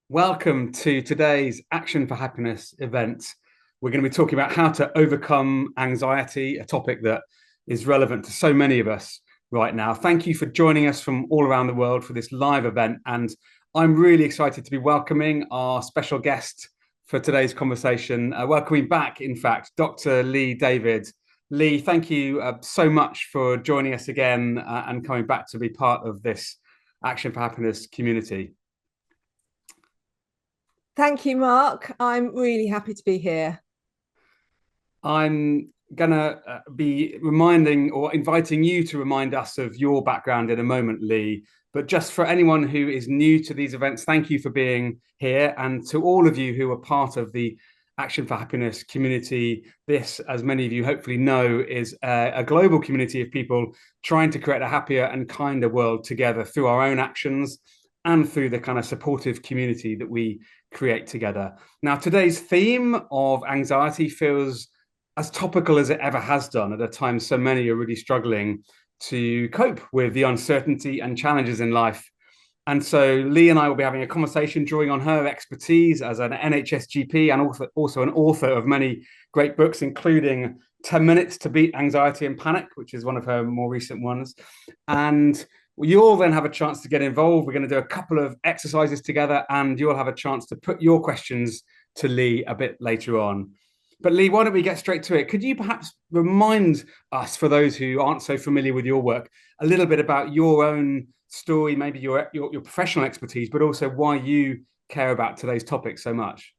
Welcome to today's Action for Happiness event. We're going to be talking about how to overcome anxiety, a topic that is relevant to so many of us right now. Thank you for joining us from all around the world for this live event. And I'm really excited to be welcoming our special guest for today's conversation, welcoming back, in fact, Dr. Lee David. Lee, thank you so much for joining us again and coming back to be part of this Action for Happiness community. Thank you, Mark. I'm really happy to be here. I'm going to be reminding or inviting you to remind us of your background in a moment, Lee. But just for anyone who is new to these events, thank you for being here. And to all of you who are part of the Action for Happiness community, this, as many of you hopefully know, is a global community of people trying to create a happier and kinder world together through our own actions and through the kind of supportive community that we create together. Now, today's theme of anxiety feels as topical as it ever has done at a time so many are really struggling to cope with the uncertainty and challenges in life. And so Lee and I will be having a conversation drawing on her expertise as an NHS GP and also an author of many great books, including 10 Minutes to Beat Anxiety and Panic, which is one of her more recent ones. And you'll then have a chance to get involved. We're going to do a couple of exercises together and you'll have a chance to put your questions to Lee a bit later on. But Lee, why don't we get straight to it? Could you perhaps remind us, for those who aren't so familiar with your work, a little bit about your own story, maybe your professional expertise, but also why you care about today's topic so much?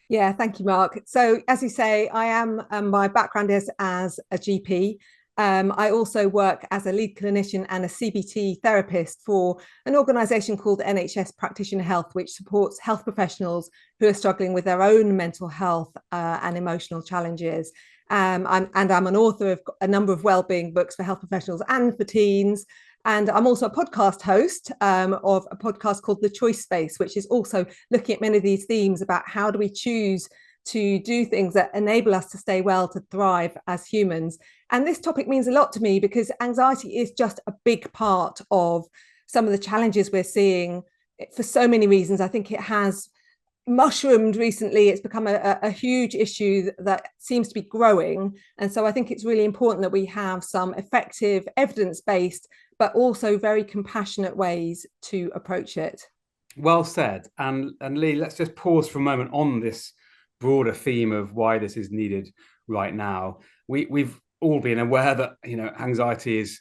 Yeah, thank you, Mark. So, as you say, I am my background is as a GP. I also work as a lead clinician and a CBT therapist for an organisation called NHS Practitioner Health, which supports health professionals who are struggling with their own mental health and emotional challenges. I'm an author of a number of wellbeing books for health professionals and for teens. And I'm also a podcast host of a podcast called The Choice Space, which is also looking at many of these themes about how do we choose to do things that enable us to stay well, to thrive as humans. And this topic means a lot to me because anxiety is just a big part of some of the challenges we're seeing for so many reasons. I think it has mushroomed recently. It's become a huge issue that seems to be growing. And so I think it's really important that we have some effective, evidence-based, but also very compassionate ways to approach it. Well said. And Lee, let's just pause for a moment on this broader theme of why this is needed right now. We've all been aware that anxiety is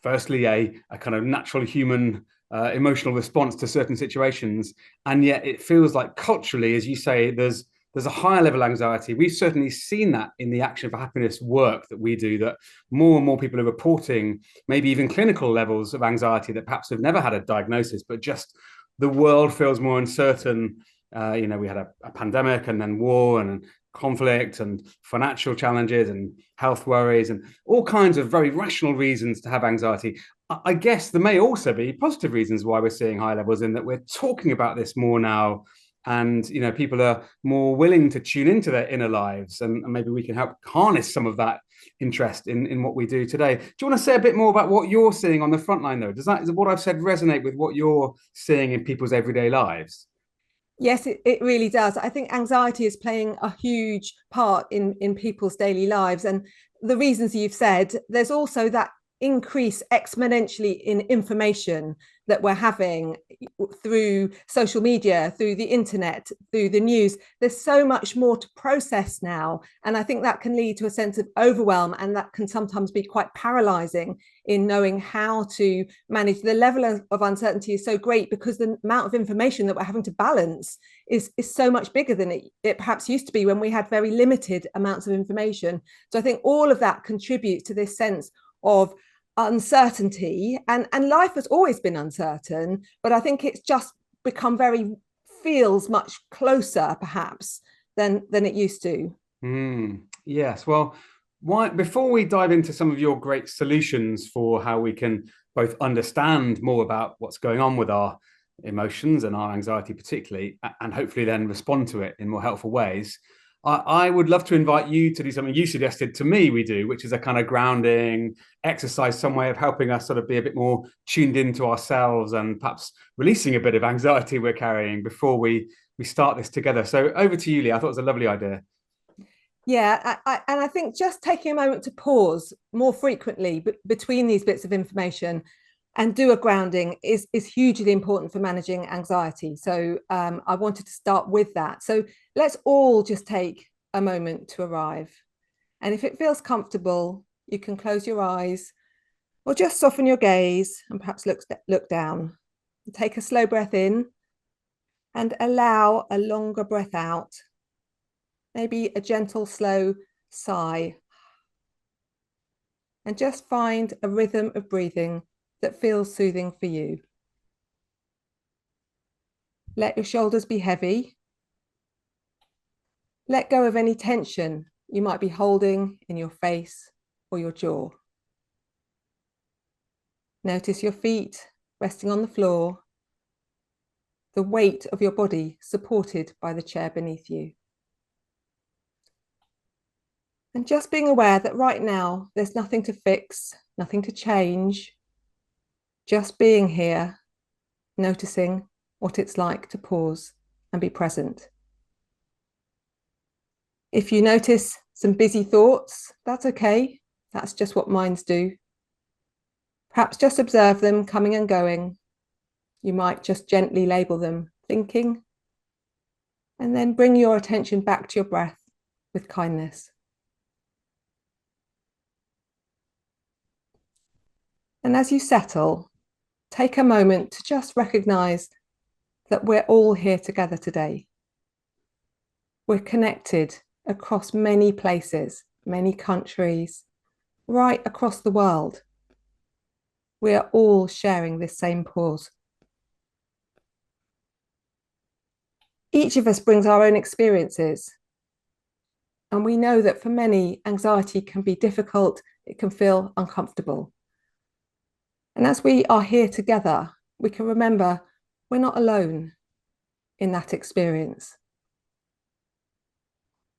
firstly a kind of natural human emotional response to certain situations, and yet it feels like culturally, as you say, there's a higher level of anxiety. We've certainly seen that in the Action for Happiness work that we do, that more and more people are reporting maybe even clinical levels of anxiety that perhaps have never had a diagnosis, but just the world feels more uncertain. We had a pandemic and then war and conflict and financial challenges and health worries and all kinds of very rational reasons to have anxiety. I guess there may also be positive reasons why we're seeing high levels, in that we're talking about this more now, and people are more willing to tune into their inner lives, and maybe we can help harness some of that interest in what we do today. Do you want to say a bit more about what you're seeing on the front line, though? Does what I've said resonate with what you're seeing in people's everyday lives? Yes, it really does. I think anxiety is playing a huge part in people's daily lives. And the reasons you've said, there's also that increase exponentially in information that we're having through social media, through the internet, through the news. There's so much more to process now. And I think that can lead to a sense of overwhelm, and that can sometimes be quite paralyzing in knowing how to manage. The level of uncertainty is so great because the amount of information that we're having to balance is so much bigger than it perhaps used to be when we had very limited amounts of information. So I think all of that contributes to this sense of uncertainty, and life has always been uncertain, but I think it's just become feels much closer perhaps than it used to. Yes. Well, before we dive into some of your great solutions for how we can both understand more about what's going on with our emotions and our anxiety particularly, and hopefully then respond to it in more helpful ways, I would love to invite you to do something you suggested to me we do, which is a kind of grounding exercise, some way of helping us sort of be a bit more tuned into ourselves and perhaps releasing a bit of anxiety we're carrying before we start this together. So over to you, Lee. I thought it was a lovely idea. Yeah, and I think just taking a moment to pause more frequently between these bits of information and do a grounding is hugely important for managing anxiety. So I wanted to start with that. So let's all just take a moment to arrive. And if it feels comfortable, you can close your eyes or just soften your gaze and perhaps look down. Take a slow breath in and allow a longer breath out. Maybe a gentle, slow sigh. And just find a rhythm of breathing that feels soothing for you. Let your shoulders be heavy. Let go of any tension you might be holding in your face or your jaw. Notice your feet resting on the floor, the weight of your body supported by the chair beneath you. And just being aware that right now there's nothing to fix, nothing to change, just being here, noticing what it's like to pause and be present. If you notice some busy thoughts, that's okay. That's just what minds do. Perhaps just observe them coming and going. You might just gently label them thinking, and then bring your attention back to your breath with kindness. And as you settle, take a moment to just recognize that we're all here together today. We're connected across many places, many countries, right across the world. We are all sharing this same pause. Each of us brings our own experiences. And we know that for many, anxiety can be difficult, it can feel uncomfortable. And as we are here together, we can remember we're not alone in that experience.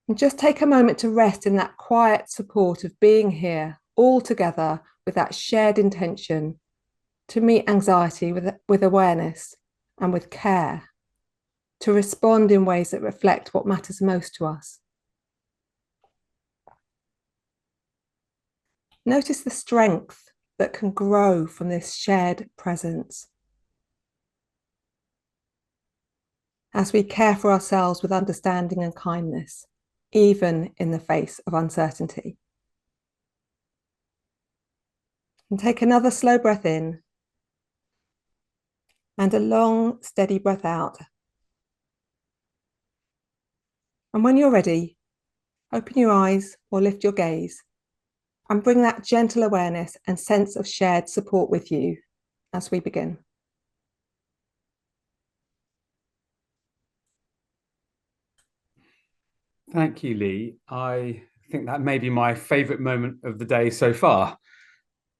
And just take a moment to rest in that quiet support of being here all together with that shared intention to meet anxiety with awareness and with care, to respond in ways that reflect what matters most to us. Notice the strength that can grow from this shared presence. As we care for ourselves with understanding and kindness, even in the face of uncertainty. And take another slow breath in and a long, steady breath out. And when you're ready, open your eyes or lift your gaze and bring that gentle awareness and sense of shared support with you as we begin. Thank you, Lee. I think that may be my favourite moment of the day so far.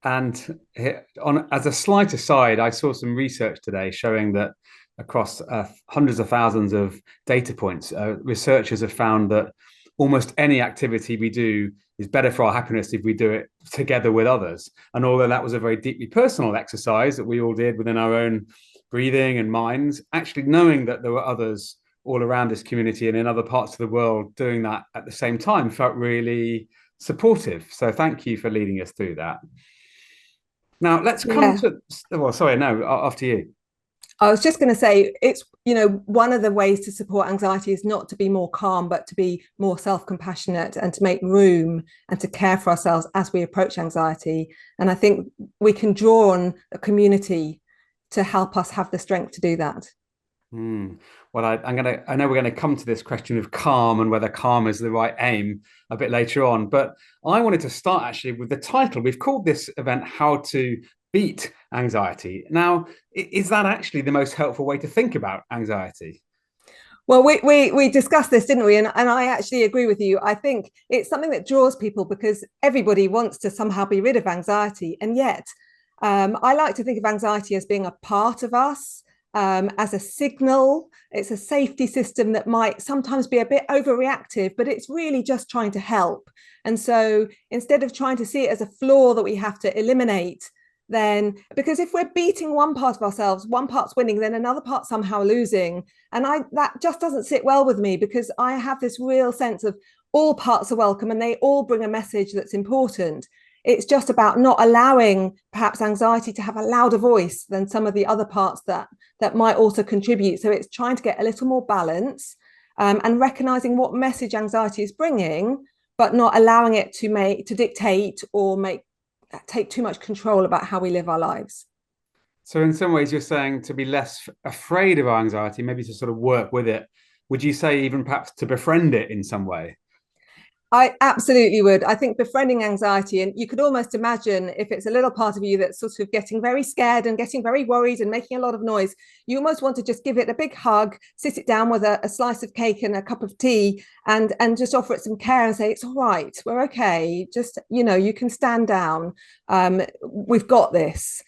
And as a slight aside, I saw some research today showing that across hundreds of thousands of data points, researchers have found that almost any activity we do is better for our happiness if we do it together with others. And although that was a very deeply personal exercise that we all did within our own breathing and minds, actually knowing that there were others all around this community and in other parts of the world doing that at the same time felt really supportive. So thank you for leading us through that. Now let's come to, well, sorry, no, after you. I was just going to say, it's, one of the ways to support anxiety is not to be more calm, but to be more self-compassionate and to make room and to care for ourselves as we approach anxiety. And I think we can draw on a community to help us have the strength to do that. Well, I know we're going to come to this question of calm and whether calm is the right aim a bit later on, but I wanted to start actually with the title. We've called this event How to Beat Anxiety. Now, is that actually the most helpful way to think about anxiety? Well, we discussed this, didn't we? And I actually agree with you. I think it's something that draws people because everybody wants to somehow be rid of anxiety. And yet, I like to think of anxiety as being a part of us. as a signal. It's a safety system that might sometimes be a bit overreactive, but it's really just trying to help. And so instead of trying to see it as a flaw that we have to eliminate, then, because if we're beating one part of ourselves, one part's winning, then another part somehow losing. And that just doesn't sit well with me, because I have this real sense of all parts are welcome and they all bring a message that's important. It's just about not allowing perhaps anxiety to have a louder voice than some of the other parts that might also contribute. So it's trying to get a little more balance, and recognizing what message anxiety is bringing, but not allowing it to dictate or take too much control about how we live our lives. So in some ways, you're saying to be less afraid of our anxiety, maybe to sort of work with it. Would you say even perhaps to befriend it in some way? I absolutely would. I think befriending anxiety, and you could almost imagine if it's a little part of you that's sort of getting very scared and getting very worried and making a lot of noise, you almost want to just give it a big hug, sit it down with a slice of cake and a cup of tea, and just offer it some care and say, it's all right, we're okay. Just, you can stand down. We've got this.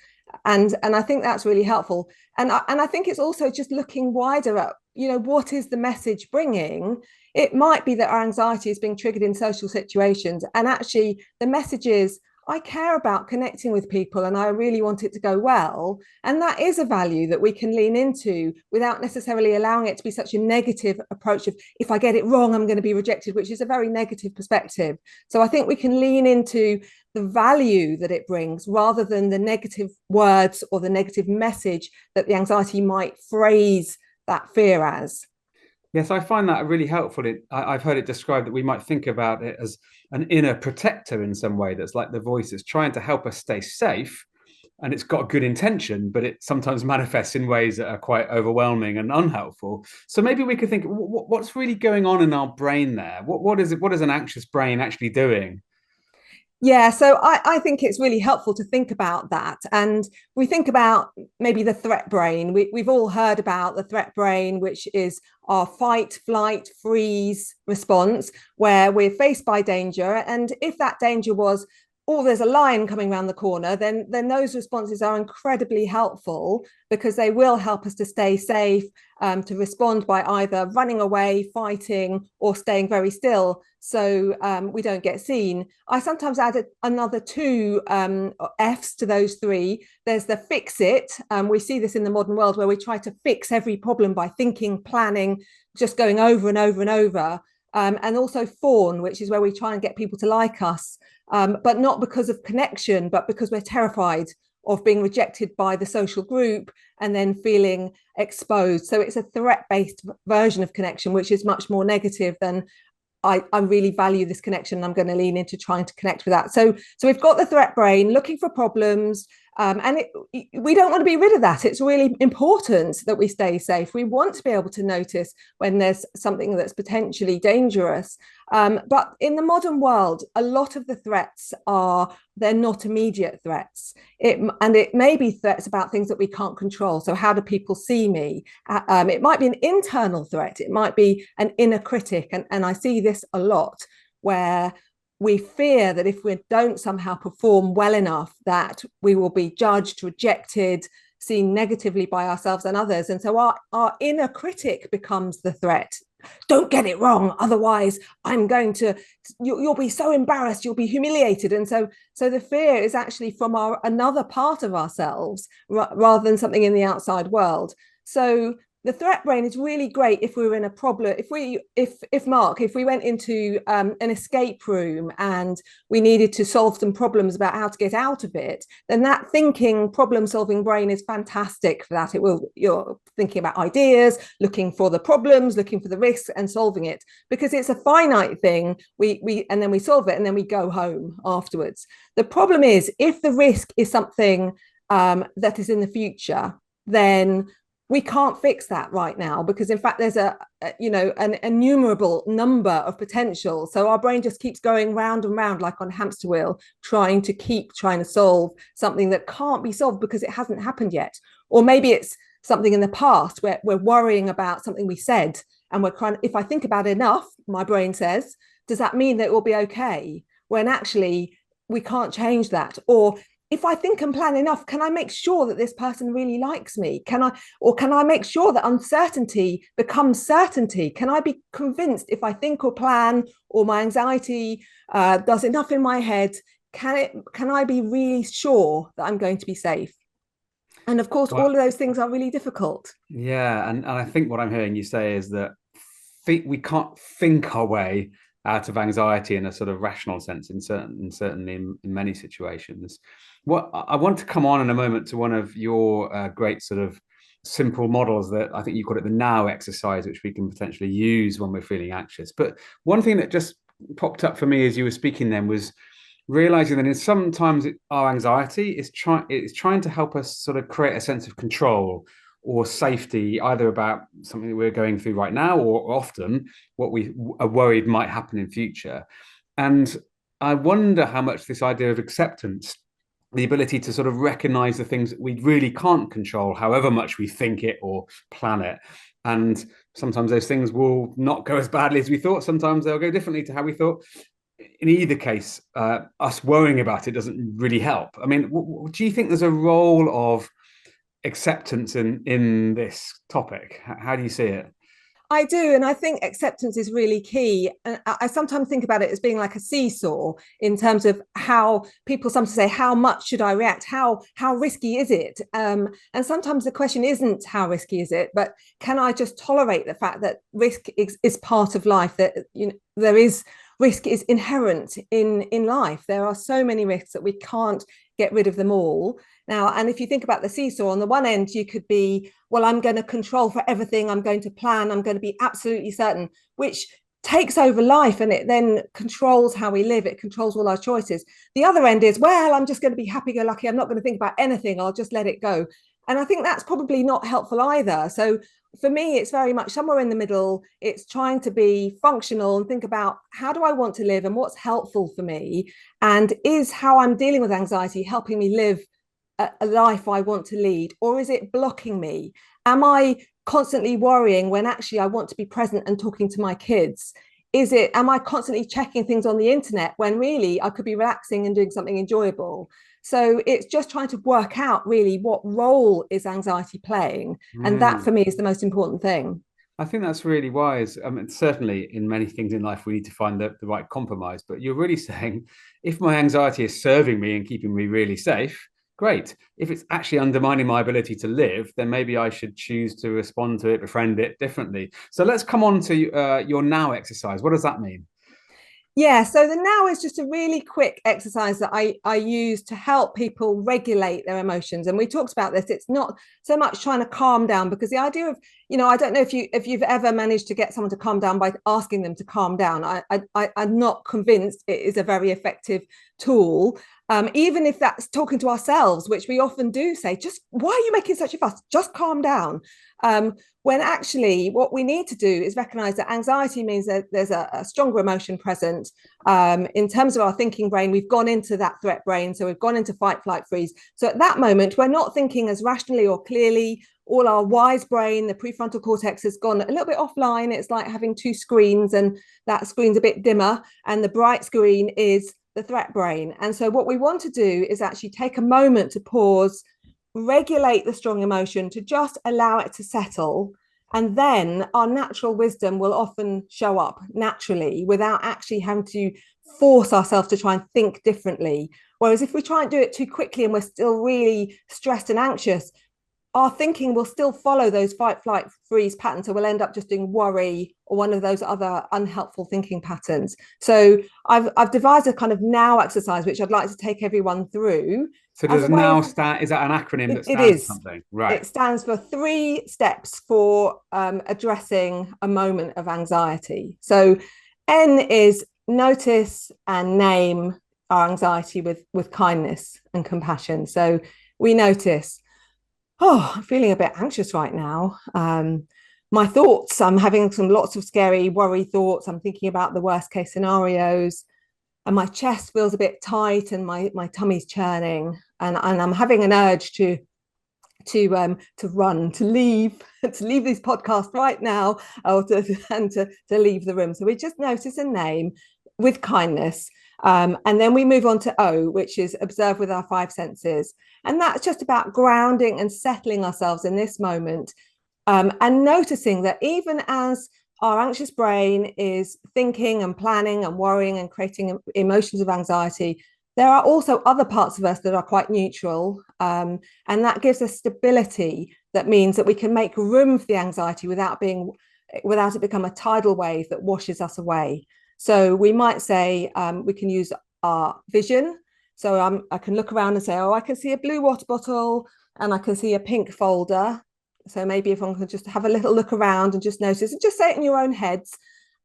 And I think that's really helpful. And I think it's also just looking wider at, what is the message bringing? It might be that our anxiety is being triggered in social situations. And actually, the message is, I care about connecting with people and I really want it to go well. And that is a value that we can lean into without necessarily allowing it to be such a negative approach of, if I get it wrong, I'm going to be rejected, which is a very negative perspective. So I think we can lean into the value that it brings rather than the negative words or the negative message that the anxiety might phrase that fear as. Yes, I find that really helpful. I've heard it described that we might think about it as an inner protector in some way, that's like the voice that's trying to help us stay safe. And it's got good intention, but it sometimes manifests in ways that are quite overwhelming and unhelpful. So maybe we could think, what's really going on in our brain there? What is it? What is an anxious brain actually doing? Yeah, so I think it's really helpful to think about that. And we think about maybe the threat brain. We've all heard about the threat brain, which is our fight, flight, freeze response, where we're faced by danger. And if that danger was, oh, there's a lion coming around the corner, then those responses are incredibly helpful, because they will help us to stay safe, to respond by either running away, fighting, or staying very still, so we don't get seen. I sometimes add another two F's to those three. There's the fix it. We see this in the modern world, where we try to fix every problem by thinking, planning, just going over and over and over. And also fawn, which is where we try and get people to like us, but not because of connection, but because we're terrified of being rejected by the social group and then feeling exposed. So it's a threat-based version of connection, which is much more negative than, I really value this connection and I'm going to lean into trying to connect with that. So we've got the threat brain looking for problems, and we don't want to be rid of that. It's really important that we stay safe. We want to be able to notice when there's something that's potentially dangerous. But in the modern world, a lot of the threats they're not immediate threats. It may be threats about things that we can't control. So how do people see me? It might be an internal threat. It might be an inner critic. And I see this a lot, where we fear that if we don't somehow perform well enough, that we will be judged, rejected, seen negatively by ourselves and others. And so our inner critic becomes the threat. Don't get it wrong, otherwise you'll be so embarrassed, you'll be humiliated. And so the fear is actually from another part of ourselves, rather than something in the outside world. So the threat brain is really great if we were in a problem. If we went into an escape room and we needed to solve some problems about how to get out of it, then that thinking, problem-solving brain is fantastic for that. You're thinking about ideas, looking for the problems, looking for the risks, and solving it, because it's a finite thing. And then we solve it, and then we go home afterwards. The problem is, if the risk is something that is in the future, then we can't fix that right now, because in fact there's an innumerable number of potential. So our brain just keeps going round and round like on a hamster wheel, trying to solve something that can't be solved because it hasn't happened yet. Or maybe it's something in the past where we're worrying about something we said, and if I think about it enough, my brain says, does that mean that it will be okay? When actually we can't change that. Or if I think and plan enough, can I make sure that this person really likes me? Can I make sure that uncertainty becomes certainty? Can I be convinced if I think or plan, or my anxiety does enough in my head, can I be really sure that I'm going to be safe? And of course, all Well, of those things are really difficult. yeah, and I think what I'm hearing you say is that we can't think our way out of anxiety in a sort of rational sense certainly in many situations. What I want to come on in a moment to one of your great sort of simple models that I think you call it the now exercise, which we can potentially use when we're feeling anxious. But one thing that just popped up for me as you were speaking then was realizing that in sometimes our anxiety is trying to help us sort of create a sense of control or safety, either about something that we're going through right now, or often what we are worried might happen in future. And I wonder how much this idea of acceptance, the ability to sort of recognize the things that we really can't control, however much we think it or plan it. And sometimes those things will not go as badly as we thought. Sometimes they'll go differently to how we thought. In either case, us worrying about it doesn't really help. I mean, do you think there's a role of acceptance in this topic? How do you see it? I do. And I think acceptance is really key. And I sometimes think about it as being like a seesaw in terms of how people sometimes say, how much should I react? How risky is it? And sometimes the question isn't how risky is it, but can I just tolerate the fact that risk is part of life, that there is risk is inherent in life. There are so many risks that we can't get rid of them all. Now, and if you think about the seesaw, on the one end, you could be, well, I'm going to control for everything. I'm going to plan. I'm going to be absolutely certain, which takes over life, and it then controls how we live. It controls all our choices. The other end is, well, I'm just going to be happy-go-lucky. I'm not going to think about anything. I'll just let it go. And I think that's probably not helpful either. So for me, it's very much somewhere in the middle. It's trying to be functional and think about, how do I want to live and what's helpful for me? And is how I'm dealing with anxiety helping me live a life I want to lead, or is it blocking me? Am I constantly worrying when actually I want to be present and talking to my kids? Am I constantly checking things on the internet when really I could be relaxing and doing something enjoyable? So it's just trying to work out really what role is anxiety playing. And that for me is the most important thing. I think that's really wise. I mean, certainly in many things in life, we need to find the right compromise. But you're really saying, if my anxiety is serving me and keeping me really safe, great. If it's actually undermining my ability to live, then maybe I should choose to respond to it, befriend it differently. So let's come on to your now exercise. What does that mean? Yeah, so the now is just a really quick exercise that I use to help people regulate their emotions. And we talked about this. It's not so much trying to calm down, because the idea of, I don't know if you've ever managed to get someone to calm down by asking them to calm down. I'm not convinced it is a very effective tool. Even if that's talking to ourselves, which we often do say, just, why are you making such a fuss? Just calm down. When actually what we need to do is recognize that anxiety means that there's a stronger emotion present. In terms of our thinking brain, we've gone into that threat brain. So we've gone into fight, flight, freeze. So at that moment, we're not thinking as rationally or clearly. All our wise brain, the prefrontal cortex, has gone a little bit offline. It's like having two screens, and that screen's a bit dimmer, and the bright screen is the threat brain. And so what we want to do is actually take a moment to pause, regulate the strong emotion, to just allow it to settle. And then our natural wisdom will often show up naturally without actually having to force ourselves to try and think differently. Whereas if we try and do it too quickly and we're still really stressed and anxious, our thinking will still follow those fight, flight, freeze patterns. So we'll end up just doing worry or one of those other unhelpful thinking patterns. So I've devised a kind of now exercise, which I'd like to take everyone through. So As does a way now of, stand, is that an acronym that it stands for is. something? Right. It stands for 3 steps for addressing a moment of anxiety. So N is notice and name our anxiety with kindness and compassion. So we notice, I'm feeling a bit anxious right now. My thoughts, I'm having lots of scary worry thoughts. I'm thinking about the worst case scenarios, and my chest feels a bit tight, and my tummy's churning, and I'm having an urge to run, to leave this podcast right now, or to leave the room. So we just notice and name with kindness. And then we move on to O, which is observe with our five senses. And that's just about grounding and settling ourselves in this moment, and noticing that even as our anxious brain is thinking and planning and worrying and creating emotions of anxiety, there are also other parts of us that are quite neutral. And that gives us stability. That means that we can make room for the anxiety without it become a tidal wave that washes us away. So we might say we can use our vision. So I can look around and say, oh, I can see a blue water bottle and I can see a pink folder. So maybe if one can just have a little look around and just notice, and just say it in your own heads,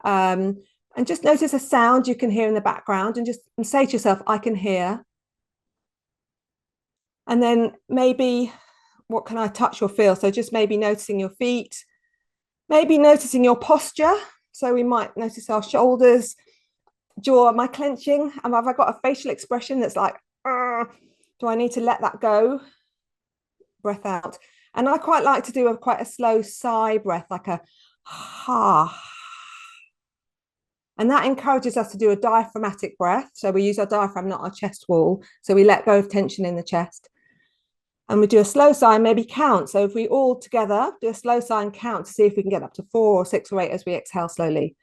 and just notice a sound you can hear in the background, and just say to yourself, I can hear. And then maybe, what can I touch or feel? So just maybe noticing your feet, maybe noticing your posture. So we might notice our shoulders, jaw. Am I clenching? Have I got a facial expression that's like, do I need to let that go? Breath out. And I quite like to do quite a slow sigh breath, like a ha. And that encourages us to do a diaphragmatic breath. So we use our diaphragm, not our chest wall. So we let go of tension in the chest. And we do a slow sigh and maybe count. So if we all together do a slow sigh and count to see if we can get up to 4 or 6 or 8 as we exhale slowly.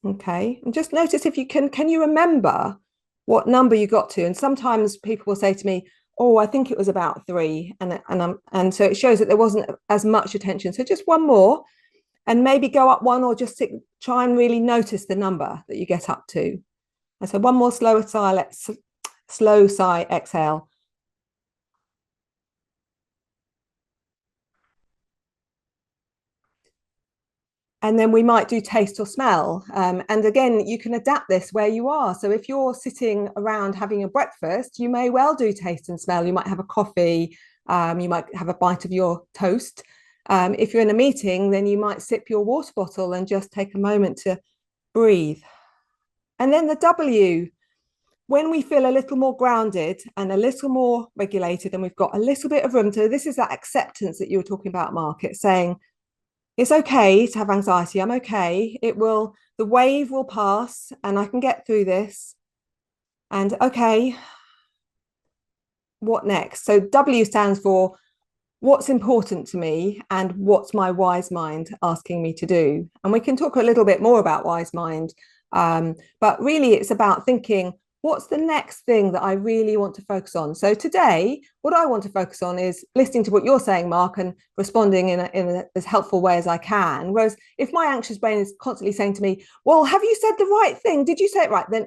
Okay, and just notice if you can you remember what number you got to? And sometimes people will say to me, oh, I think it was about 3. And so it shows that there wasn't as much attention. So just one more, and maybe go up 1, or just try and really notice the number that you get up to. And so one more slow sigh, exhale. And then we might do taste or smell. And again, you can adapt this where you are. So if you're sitting around having a breakfast, you may well do taste and smell. You might have a coffee, you might have a bite of your toast. If you're in a meeting, then you might sip your water bottle and just take a moment to breathe. And then the W, when we feel a little more grounded and a little more regulated, and we've got a little bit of room. So this is that acceptance that you were talking about, Mark. It's saying, it's okay to have anxiety. I'm okay. The wave will pass and I can get through this. And okay, what next? So W stands for what's important to me and what's my wise mind asking me to do. And we can talk a little bit more about wise mind. But really it's about thinking, what's the next thing that I really want to focus on? So today, what I want to focus on is listening to what you're saying, Mark, and responding in as helpful way as I can. Whereas if my anxious brain is constantly saying to me, well, have you said the right thing? Did you say it right? Then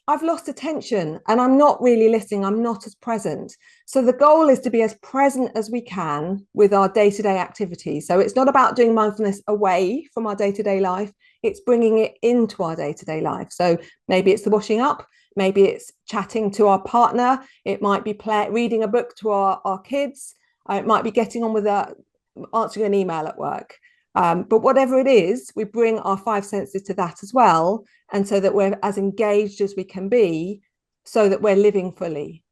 I've lost attention and I'm not really listening. I'm not as present. So the goal is to be as present as we can with our day-to-day activities. So it's not about doing mindfulness away from our day-to-day life. It's bringing it into our day-to-day life. So maybe it's the washing up. Maybe it's chatting to our partner. It might be reading a book to our kids. It might be getting on with answering an email at work. But whatever it is, we bring our 5 senses to that as well. And so that we're as engaged as we can be, so that we're living fully.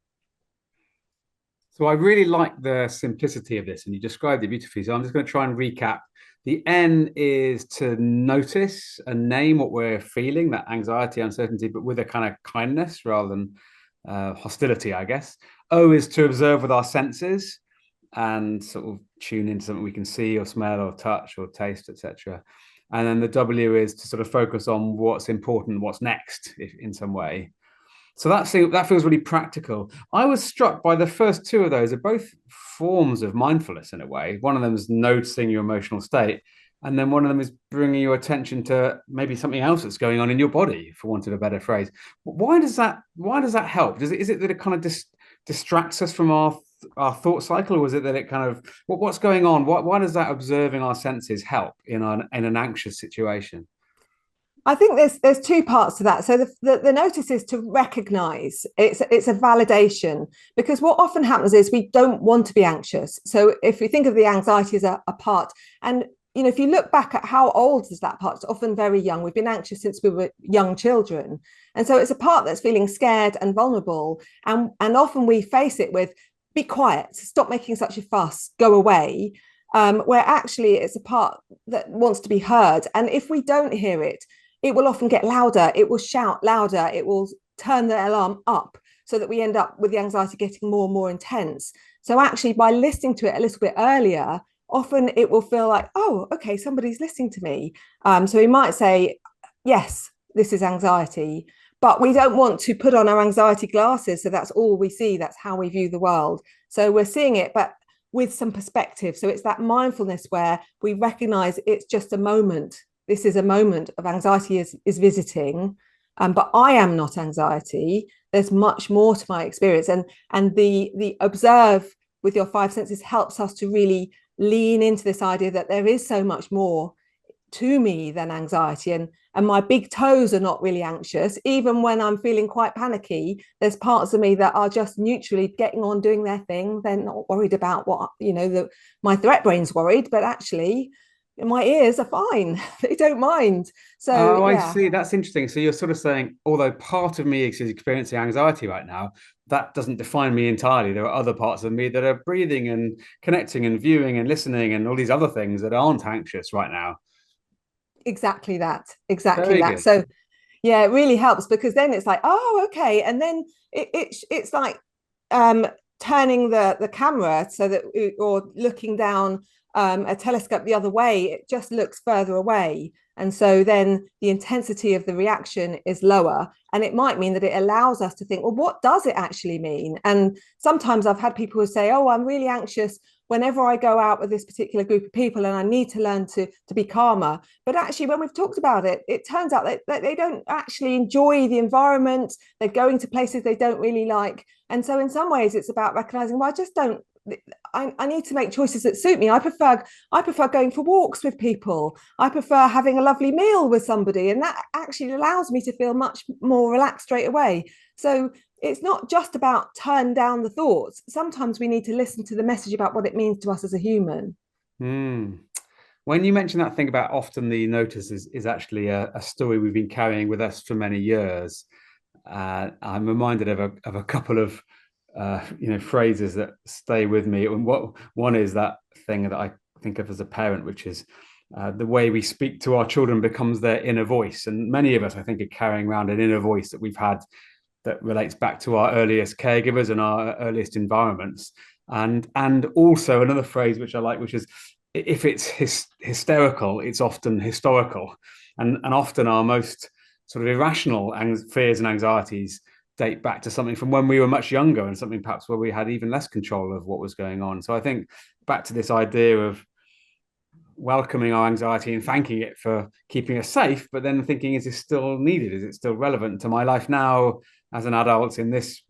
So I really like the simplicity of this, and you described it beautifully. So I'm just going to try and recap. The N is to notice and name what we're feeling, that anxiety, uncertainty, but with a kind of kindness rather than hostility, I guess. O is to observe with our senses and sort of tune into something we can see or smell or touch or taste, etc. And then the W is to sort of focus on what's important, what's next, in some way. So that feels really practical. I was struck by the first 2 of those are both forms of mindfulness in a way. One of them is noticing your emotional state, and then one of them is bringing your attention to maybe something else that's going on in your body, for want of a better phrase. Why does that help? Is it that it kind of distracts us from our thought cycle, or is it that it kind of what's going on? Why does that observing our senses help in an anxious situation? I think there's 2 parts to that. So the notice is to recognize it's a validation, because what often happens is we don't want to be anxious. So if we think of the anxiety as a part, and if you look back at how old is that part, it's often very young. We've been anxious since we were young children. And so it's a part that's feeling scared and vulnerable. And often we face it with, be quiet, stop making such a fuss, go away. where actually it's a part that wants to be heard. And if we don't hear it, it will often get louder, it will shout louder, it will turn the alarm up, so that we end up with the anxiety getting more and more intense. So actually, by listening to it a little bit earlier, often it will feel like, oh, okay, somebody's listening to me. So we might say, yes, this is anxiety, but we don't want to put on our anxiety glasses. So that's all we see. That's how we view the world. So we're seeing it, but with some perspective. So it's that mindfulness where we recognize it's just a moment. This is a moment of anxiety is visiting, but I am not anxiety. There's much more to my experience. And the observe with your five senses helps us to really lean into this idea that there is so much more to me than anxiety, and my big toes are not really anxious. Even when I'm feeling quite panicky, there's parts of me that are just neutrally getting on doing their thing. They're not worried about what, my threat brain's worried, but actually my ears are fine. They don't mind. So Oh, I yeah. see. That's interesting. So you're sort of saying, although part of me is experiencing anxiety right now, that doesn't define me entirely. There are other parts of me that are breathing and connecting and viewing and listening and all these other things that aren't anxious right now. Exactly that. Exactly Very that. good. So yeah, it really helps, because then it's like, oh, okay. And then it's like um, turning the camera so that, or looking down a telescope the other way, it just looks further away. And so then the intensity of the reaction is lower. And it might mean that it allows us to think, well, what does it actually mean? And sometimes I've had people who say, oh, I'm really anxious whenever I go out with this particular group of people, and I need to learn to be calmer. But actually, when we've talked about it, it turns out that they don't actually enjoy the environment. They're going to places they don't really like. And so in some ways, it's about recognizing, well, I just don't, I need to make choices that suit me. I prefer going for walks with people. I prefer having a lovely meal with somebody. And that actually allows me to feel much more relaxed straight away. So it's not just about turn down the thoughts. Sometimes we need to listen to the message about what it means to us as a human. Hmm. When you mention that thing about often the notice is actually a story we've been carrying with us for many years. I'm reminded of a couple of phrases that stay with me. And what one is that thing that I think of as a parent, which is the way we speak to our children becomes their inner voice. And many of us, I think, are carrying around an inner voice that we've had that relates back to our earliest caregivers and our earliest environments. And also another phrase which I like, which is, if it's hysterical, it's often historical. And often our most sort of irrational fears and anxieties date back to something from when we were much younger, and something perhaps where we had even less control of what was going on. So I think back to this idea of welcoming our anxiety and thanking it for keeping us safe, but then thinking, is this still needed? Is it still relevant to my life now as an adult in this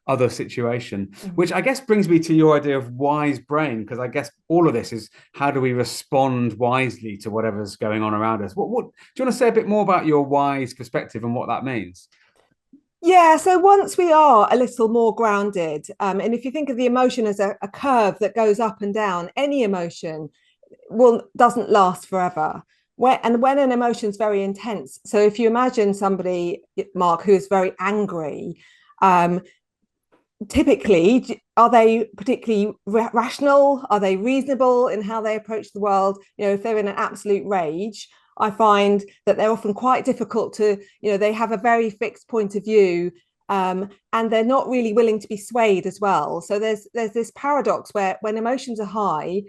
other situation? Which I guess brings me to your idea of wise brain, because I guess all of this is, how do we respond wisely to whatever's going on around us? What do you want to say a bit more about your wise perspective and what that means? Yeah, so once we are a little more grounded, and if you think of the emotion as a curve that goes up and down, any emotion doesn't last forever. When an emotion is very intense, so if you imagine somebody, Mark, who is very angry, typically, are they particularly rational? Are they reasonable in how they approach the world? If they're in an absolute rage, I find that they're often quite difficult to, they have a very fixed point of view, and they're not really willing to be swayed as well. So there's this paradox where when emotions are high,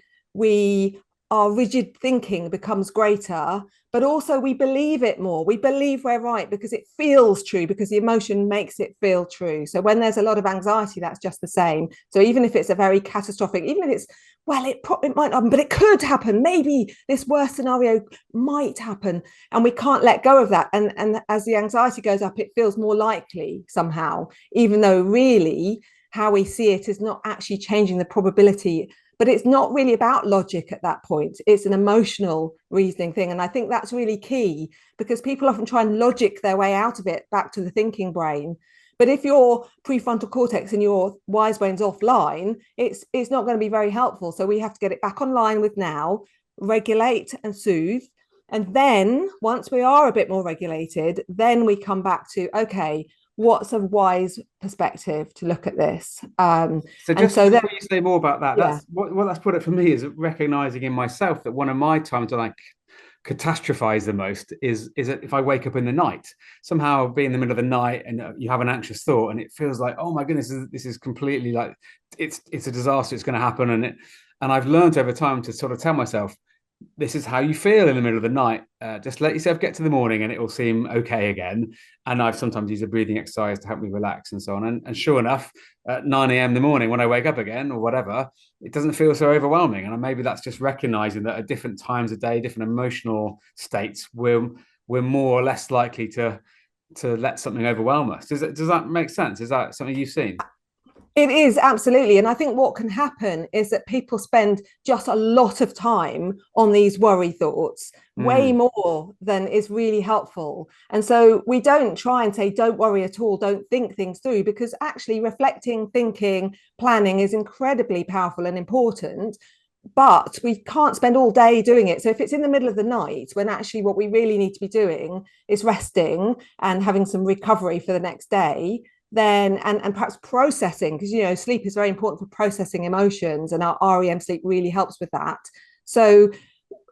our rigid thinking becomes greater, but also we believe it more. We believe we're right because it feels true, because the emotion makes it feel true. So when there's a lot of anxiety, that's just the same. So even if it's a very catastrophic, even if it's, well, it might not happen, but it could happen. Maybe this worst scenario might happen, and we can't let go of that. And as the anxiety goes up, it feels more likely somehow, even though really how we see it is not actually changing the probability. But it's not really about logic at that point. It's an emotional reasoning thing. And I think that's really key, because people often try and logic their way out of it back to the thinking brain. But if your prefrontal cortex and your wise brain's offline, it's not going to be very helpful. So we have to get it back online with now, regulate and soothe. And then once we are a bit more regulated, then we come back to, okay, what's a wise perspective to look at this. So And just so then, before you say more about that, yeah. that's what that's put it for me is recognizing in myself that one of my times when I catastrophize the most is that if I wake up in the night, somehow be in the middle of the night and you have an anxious thought and it feels like, oh my goodness, this is completely like it's a disaster, it's going to happen, and I've learned over time to sort of tell myself this is how you feel in the middle of the night. Just let yourself get to the morning and it will seem okay again. And I've sometimes used a breathing exercise to help me relax and so on. And sure enough, at 9 a.m. in the morning when I wake up again or whatever, it doesn't feel so overwhelming. And maybe that's just recognizing that at different times of day, different emotional states, we're more or less likely to let something overwhelm us. Does that make sense? Is that something you've seen? It is, absolutely. And I think what can happen is that people spend just a lot of time on these worry thoughts, way more than is really helpful. And so we don't try and say, don't worry at all, don't think things through, because actually reflecting, thinking, planning is incredibly powerful and important. But we can't spend all day doing it. So if it's in the middle of the night, when actually what we really need to be doing is resting and having some recovery for the next day, then and perhaps processing, because sleep is very important for processing emotions, and our REM sleep really helps with that. So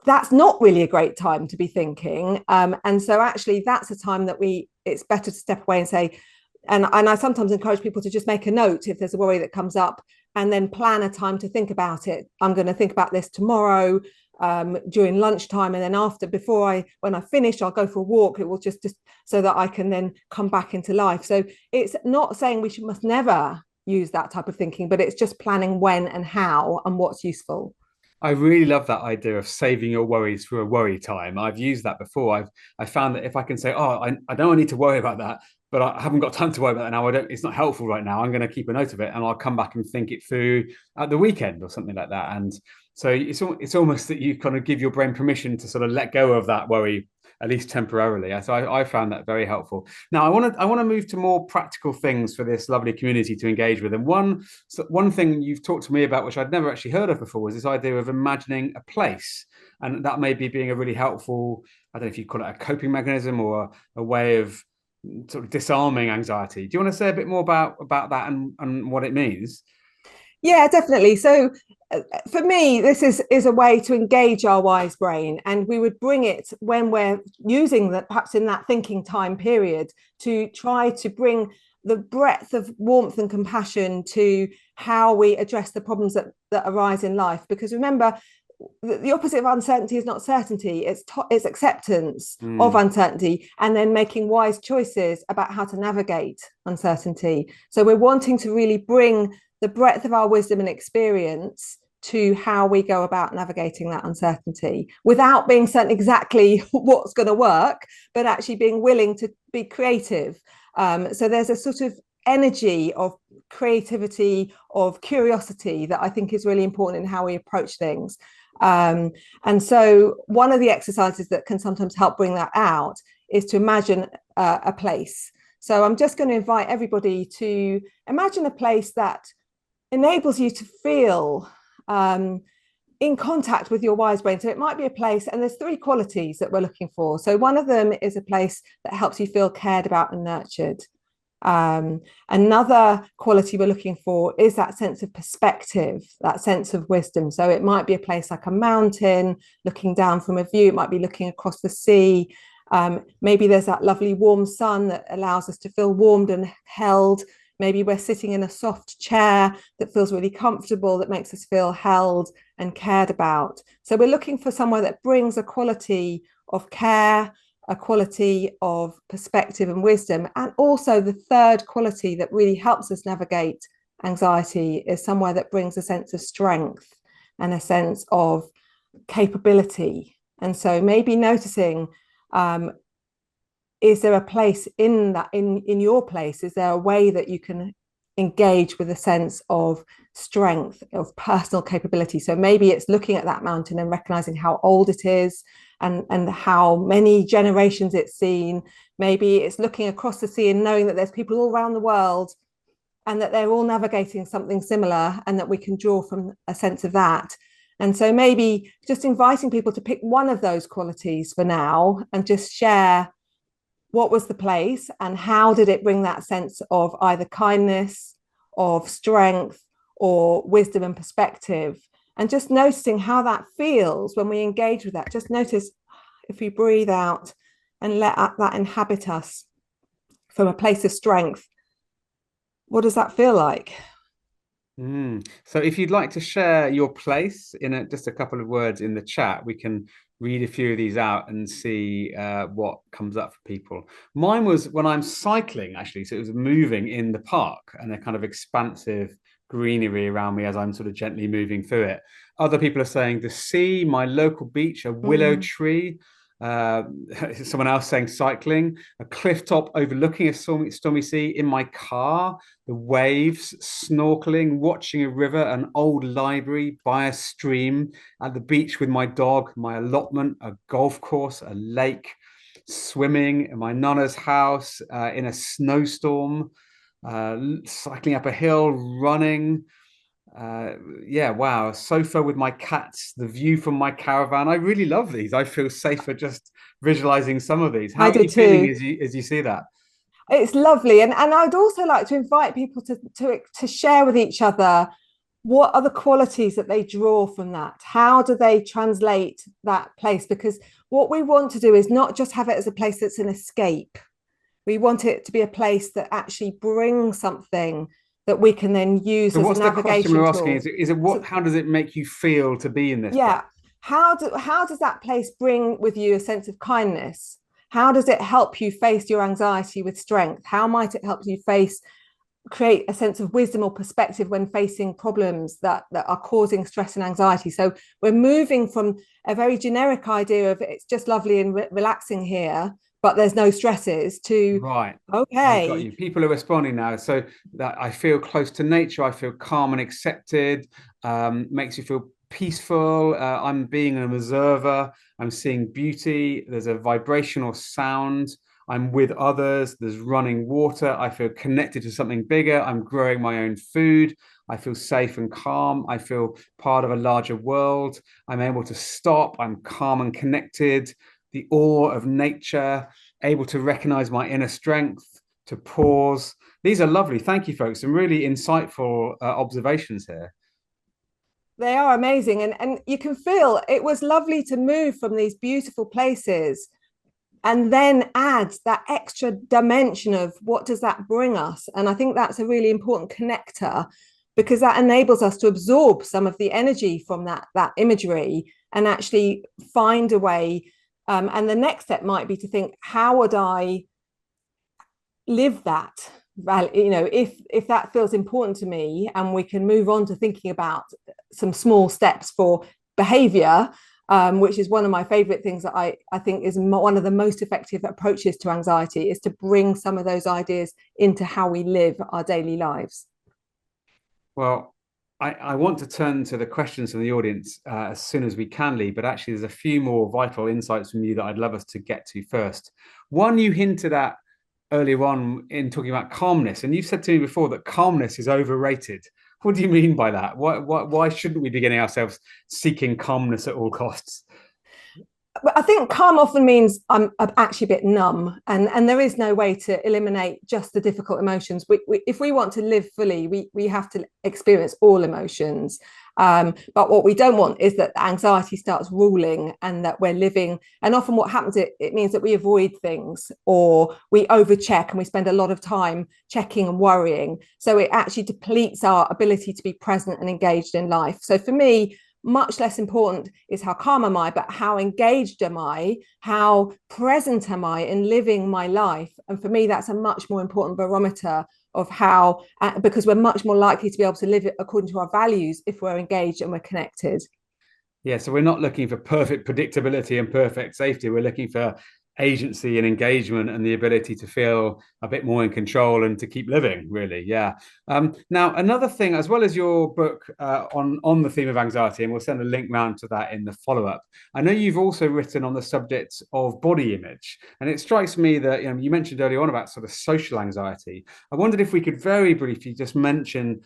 that's not really a great time to be thinking, and so actually that's a time that it's better to step away and say, and I sometimes encourage people to just make a note if there's a worry that comes up, and then plan a time to think about it. I'm going to think about this tomorrow, during lunchtime, and then when I finish, I'll go for a walk. It will just so that I can then come back into life. So it's not saying we must never use that type of thinking, but it's just planning when and how and what's useful. I really love that idea of saving your worries for a worry time. I've used that before. I found that if I can say, oh, I don't need to worry about that, but I haven't got time to worry about that now. I don't. It's not helpful right now. I'm going to keep a note of it, and I'll come back and think it through at the weekend or something like that. And so it's almost that you kind of give your brain permission to sort of let go of that worry, at least temporarily. So I found that very helpful. Now I want to move to more practical things for this lovely community to engage with. And one thing you've talked to me about, which I'd never actually heard of before, was this idea of imagining a place, and that may be being a really helpful. I don't know if you call it a coping mechanism or a way of sort of disarming anxiety. Do you want to say a bit more about that and what it means? Yeah, definitely. So for me, this is a way to engage our wise brain, and we would bring it when we're using that, perhaps in that thinking time period, to try to bring the breadth of warmth and compassion to how we address the problems that arise in life. Because remember, the opposite of uncertainty is not certainty. It's acceptance of uncertainty, and then making wise choices about how to navigate uncertainty. So we're wanting to really bring the breadth of our wisdom and experience to how we go about navigating that uncertainty without being certain exactly what's going to work, but actually being willing to be creative. So there's a sort of energy of creativity, of curiosity, that I think is really important in how we approach things. And so one of the exercises that can sometimes help bring that out is to imagine a place. So I'm just going to invite everybody to imagine a place that enables you to feel in contact with your wise brain. So it might be a place, and there's three qualities that we're looking for. So one of them is a place that helps you feel cared about and nurtured. Another quality we're looking for is that sense of perspective, that sense of wisdom. So it might be a place like a mountain, looking down from a view. It might be looking across the sea. Maybe there's that lovely warm sun that allows us to feel warmed and held. Maybe we're sitting in a soft chair that feels really comfortable, that makes us feel held and cared about. So we're looking for somewhere that brings a quality of care, a quality of perspective and wisdom. And also the third quality that really helps us navigate anxiety is somewhere that brings a sense of strength and a sense of capability. And so maybe noticing, is there a place in that, in your place, is there a way that you can engage with a sense of strength, of personal capability? So maybe it's looking at that mountain and recognizing how old it is and how many generations it's seen. Maybe it's looking across the sea and knowing that there's people all around the world and that they're all navigating something similar, and that we can draw from a sense of that. And so maybe just inviting people to pick one of those qualities for now and just share what was the place and how did it bring that sense of either kindness, of strength, or wisdom and perspective. And just noticing how that feels when we engage with that. Just notice if we breathe out and let that inhabit us from a place of strength, what does that feel like? So if you'd like to share your place in just a couple of words in the chat, we can read a few of these out and see what comes up for people. Mine was when I'm cycling, actually. So it was moving in the park and a kind of expansive greenery around me as I'm sort of gently moving through it. Other people are saying the sea, my local beach, a willow tree. Uh, Someone else saying cycling, a cliff top overlooking a stormy sea, in my car, the waves, snorkeling, watching a river, an old library, by a stream, at the beach with my dog, my allotment, a golf course, a lake, swimming in my nana's house, in a snowstorm, cycling up a hill, running. Yeah, wow. A sofa with my cats, the view from my caravan. I really love these. I feel safer just visualizing some of these. How I are do you feeling too. as you see that? It's lovely. And I'd also like to invite people to share with each other what are the qualities that they draw from that? How do they translate that place? Because what we want to do is not just have it as a place that's an escape. We want it to be a place that actually brings something that we can then use So as a what's the question navigation we're asking? tool. Is it what, So, how does it make you feel to be in this place? yeah, how does that place bring with you a sense of kindness? How does it help you face your anxiety with strength? How might it help you create a sense of wisdom or perspective when facing problems that are causing stress and anxiety? So we're moving from a very generic idea of it's just lovely and relaxing here, but there's no stresses, to Right. I got okay, you. People are responding now. So that I feel close to nature. I feel calm and accepted. Makes you feel peaceful. I'm being an observer. I'm seeing beauty. There's a vibrational sound. I'm with others. There's running water. I feel connected to something bigger. I'm growing my own food. I feel safe and calm. I feel part of a larger world. I'm able to stop. I'm calm and connected. The awe of nature, able to recognize my inner strength, to pause. These are lovely. Thank you, folks. Some really insightful observations here. they are amazing. And you can feel it was lovely to move from these beautiful places and then add that extra dimension of what does that bring us. And I think that's a really important connector, because that enables us to absorb some of the energy from that imagery and actually find a way. And the next step might be to think, how would I live that? If that feels important to me, and we can move on to thinking about some small steps for behavior, which is one of my favorite things that I think is one of the most effective approaches to anxiety, is to bring some of those ideas into how we live our daily lives. Well, I want to turn to the questions from the audience as soon as we can, Lee, but actually, there's a few more vital insights from you that I'd love us to get to first. One you hinted at earlier on in talking about calmness, and you've said to me before that calmness is overrated. What do you mean by that? Why shouldn't we be getting ourselves seeking calmness at all costs? But I think calm often means I'm actually a bit numb, and there is no way to eliminate just the difficult emotions. If we want to live fully, we have to experience all emotions. But what we don't want is that anxiety starts ruling and that we're living. And often what happens, it means that we avoid things, or we overcheck and we spend a lot of time checking and worrying. So it actually depletes our ability to be present and engaged in life. So for me, much less important is how calm am I, but how engaged am I? How present am I in living my life? And for me, that's a much more important barometer of how, because we're much more likely to be able to live it according to our values if we're engaged and we're connected. Yeah, so we're not looking for perfect predictability and perfect safety. We're looking for agency and engagement and the ability to feel a bit more in control and to keep living, really. Yeah. Now, another thing, as well as your book on the theme of anxiety, and we'll send a link round to that in the follow-up. I know you've also written on the subject of body image, and it strikes me that you mentioned earlier on about sort of social anxiety. I wondered if we could very briefly just mention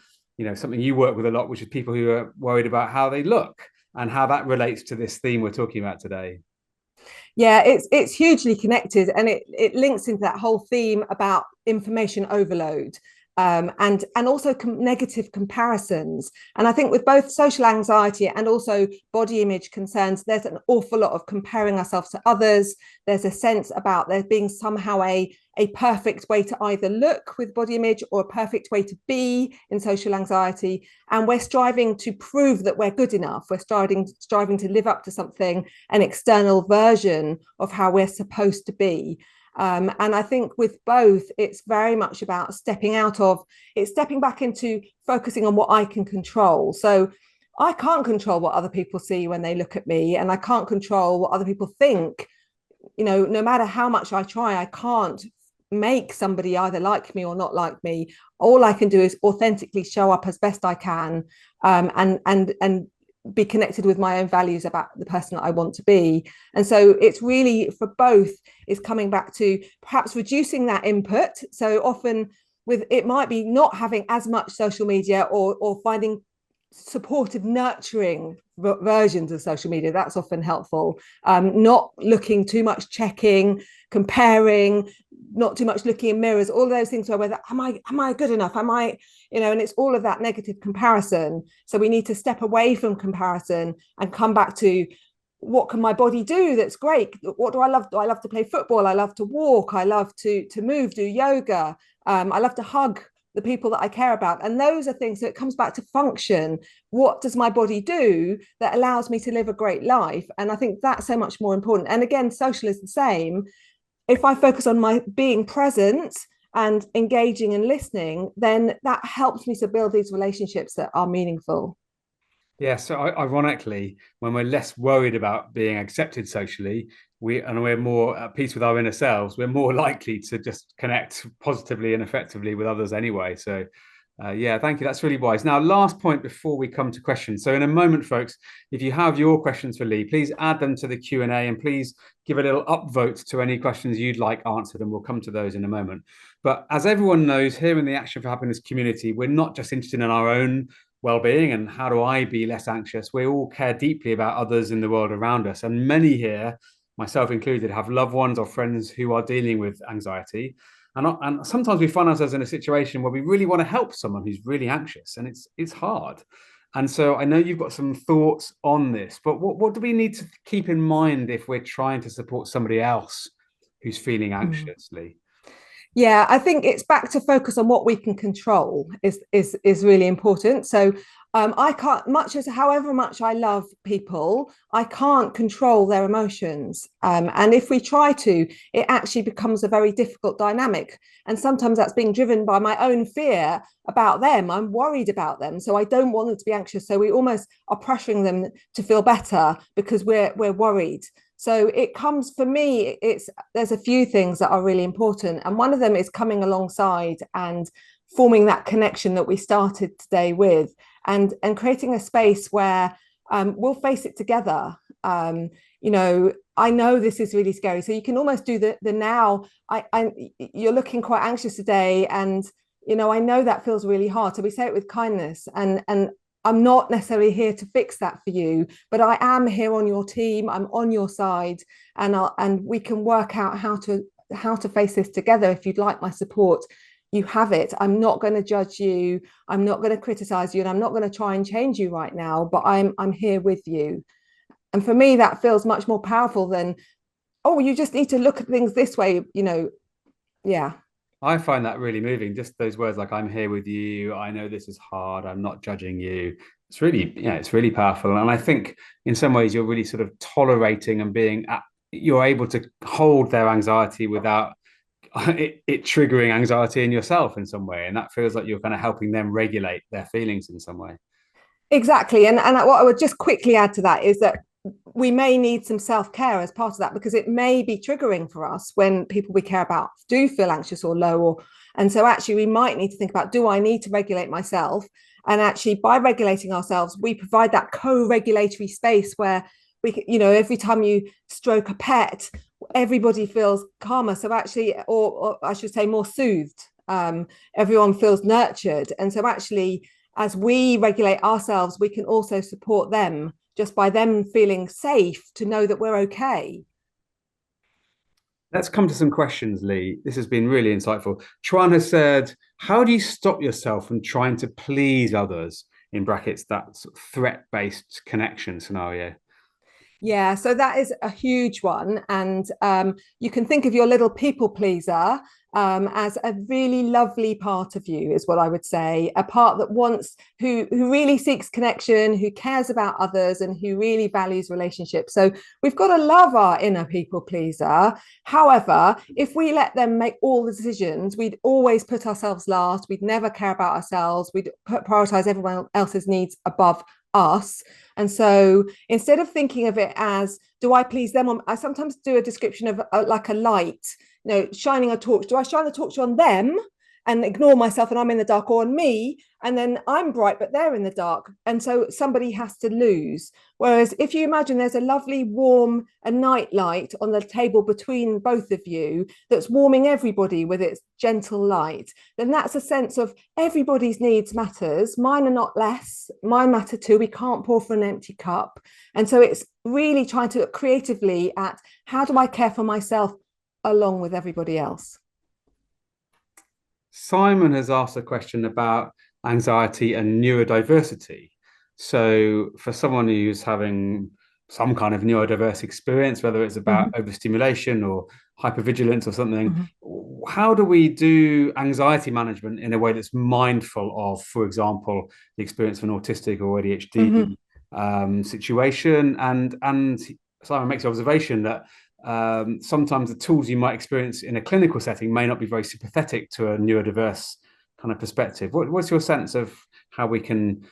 something you work with a lot, which is people who are worried about how they look and how that relates to this theme we're talking about today. Yeah, it's hugely connected, and it links into that whole theme about information overload, and also negative comparisons. And I think with both social anxiety and also body image concerns, there's an awful lot of comparing ourselves to others. There's a sense about there being somehow a perfect way to either look with body image or a perfect way to be in social anxiety. And we're striving to prove that we're good enough. We're striving to live up to something, an external version of how we're supposed to be. And I think with both, it's very much about stepping back into focusing on what I can control. So I can't control what other people see when they look at me, and I can't control what other people think. No matter how much I try, I can't make somebody either like me or not like me. All I can do is authentically show up as best I can, and be connected with my own values about the person that I want to be. And so it's really, for both, is coming back to perhaps reducing that input. So often with it might be not having as much social media, or finding supportive, nurturing versions of social media. That's often helpful. Not looking too much, checking, comparing, not too much looking in mirrors, all of those things where am I good enough? Am I, and it's all of that negative comparison. So we need to step away from comparison and come back to, what can my body do that's great? What do I love? Do I love to play football? I love to walk. I love to move, do yoga. I love to hug the people that I care about. And those are things, so it comes back to function. What does my body do that allows me to live a great life? And I think that's so much more important. And again, social is the same. If I focus on my being present and engaging and listening, then that helps me to build these relationships that are meaningful. Yeah, so ironically, when we're less worried about being accepted socially, we're more at peace with our inner selves, we're more likely to just connect positively and effectively with others anyway. So yeah, thank you. That's really wise. Now, last point before we come to questions. So in a moment, folks, if you have your questions for Lee, please add them to the Q&A, and please give a little upvote to any questions you'd like answered, and we'll come to those in a moment. But as everyone knows, here in the Action for Happiness community, we're not just interested in our own well-being and how do I be less anxious. We all care deeply about others in the world around us, and many here, myself included, have loved ones or friends who are dealing with anxiety. And sometimes we find ourselves in a situation where we really want to help someone who's really anxious, and it's hard. And so I know you've got some thoughts on this, but what do we need to keep in mind if we're trying to support somebody else who's feeling anxiously? Yeah, I think it's back to focus on what we can control is really important. So I can't, much as however much I love people, I can't control their emotions. And if we try to, it actually becomes a very difficult dynamic. And sometimes that's being driven by my own fear about them. I'm worried about them, so I don't want them to be anxious. So we almost are pressuring them to feel better because we're worried. So it comes, for me, there's a few things that are really important. And one of them is coming alongside and forming that connection that we started today with, and creating a space where we'll face it together. I know this is really scary. So you can almost do the now. You're looking quite anxious today, and I know that feels really hard. So we say it with kindness, and I'm not necessarily here to fix that for you, but I am here on your team. I'm on your side, and we can work out how to face this together. If you'd like my support, you have it. I'm not going to judge you. I'm not going to criticize you, and I'm not going to try and change you right now, but I'm here with you. And for me, that feels much more powerful than, oh, you just need to look at things this way. Yeah. I find that really moving. Just those words like "I'm here with you," "I know this is hard," "I'm not judging you." It's really, it's really powerful. And I think in some ways you're really sort of tolerating and you're able to hold their anxiety without it triggering anxiety in yourself in some way. And that feels like you're kind of helping them regulate their feelings in some way. Exactly. And what I would just quickly add to that is that we may need some self-care as part of that, because it may be triggering for us when people we care about do feel anxious or low, and so actually we might need to think about, do I need to regulate myself? And actually, by regulating ourselves, we provide that co-regulatory space where every time you stroke a pet, everybody feels calmer. So actually, or I should say more soothed. Everyone feels nurtured. And so actually, as we regulate ourselves, we can also support them just by them feeling safe to know that we're okay. Let's come to some questions, Lee. This has been really insightful. Chuan has said, how do you stop yourself from trying to please others, in brackets, that sort of threat-based connection scenario? Yeah, so that is a huge one. And you can think of your little people pleaser as a really lovely part of you, is what I would say. A part that wants, who really seeks connection, who cares about others, and who really values relationships. So we've got to love our inner people pleaser. However, if we let them make all the decisions, we'd always put ourselves last. We'd never care about ourselves. We'd prioritize everyone else's needs above us. And so instead of thinking of it as, do I please them? I sometimes do a description of like a light, shining a torch. Do I shine the torch on them and ignore myself and I'm in the dark, or on me and then I'm bright but they're in the dark? And so somebody has to lose. Whereas if you imagine there's a lovely warm a night light on the table between both of you that's warming everybody with its gentle light, then that's a sense of everybody's needs matters. Mine are not less, mine matter too. We can't pour from an empty cup. And so it's really trying to look creatively at, how do I care for myself along with everybody else? Simon has asked a question about anxiety and neurodiversity. So, for someone who's having some kind of neurodiverse experience, whether it's about overstimulation or hypervigilance or something, how do we do anxiety management in a way that's mindful of, for example, the experience of an autistic or ADHD situation? And Simon makes the observation that sometimes the tools you might experience in a clinical setting may not be very sympathetic to a neurodiverse kind of perspective. What's your sense of how we can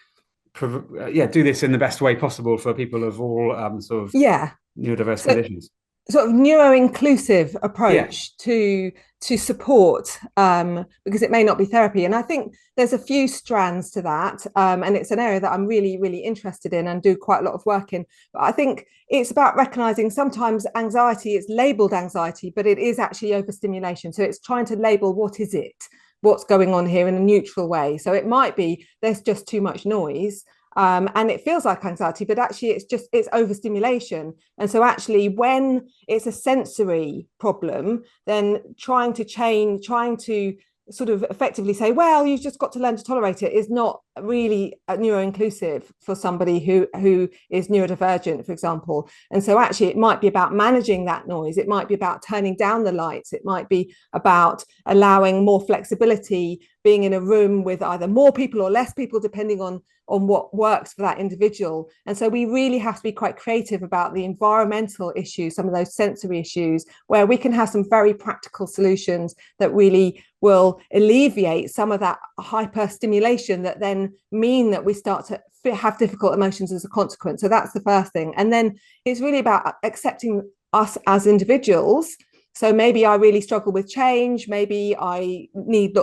do this in the best way possible for people of all sort of neurodiverse conditions? Sort of neuro-inclusive Yeah. approach to support, because it may not be therapy. And I think there's a few strands to that, and it's an area that I'm really, really interested in and do quite a lot of work in. But I think it's about recognizing sometimes anxiety is labeled anxiety, but it is actually overstimulation. So it's trying to label, what is it? What's going on here, in a neutral way. So it might be there's just too much noise, and it feels like anxiety, but actually it's overstimulation. And so actually when it's a sensory problem, then trying to sort of effectively say, well, you've just got to learn to tolerate it, is not really neuro-inclusive for somebody who is neurodivergent, for example. And so actually it might be about managing that noise. It might be about turning down the lights. It might be about allowing more flexibility, being in a room with either more people or less people, depending on what works for that individual. And so we really have to be quite creative about the environmental issues, some of those sensory issues, where we can have some very practical solutions that really will alleviate some of that hyper stimulation that then mean that we start to have difficult emotions as a consequence. So that's the first thing. And then it's really about accepting us as individuals. So maybe I really struggle with change. Maybe I need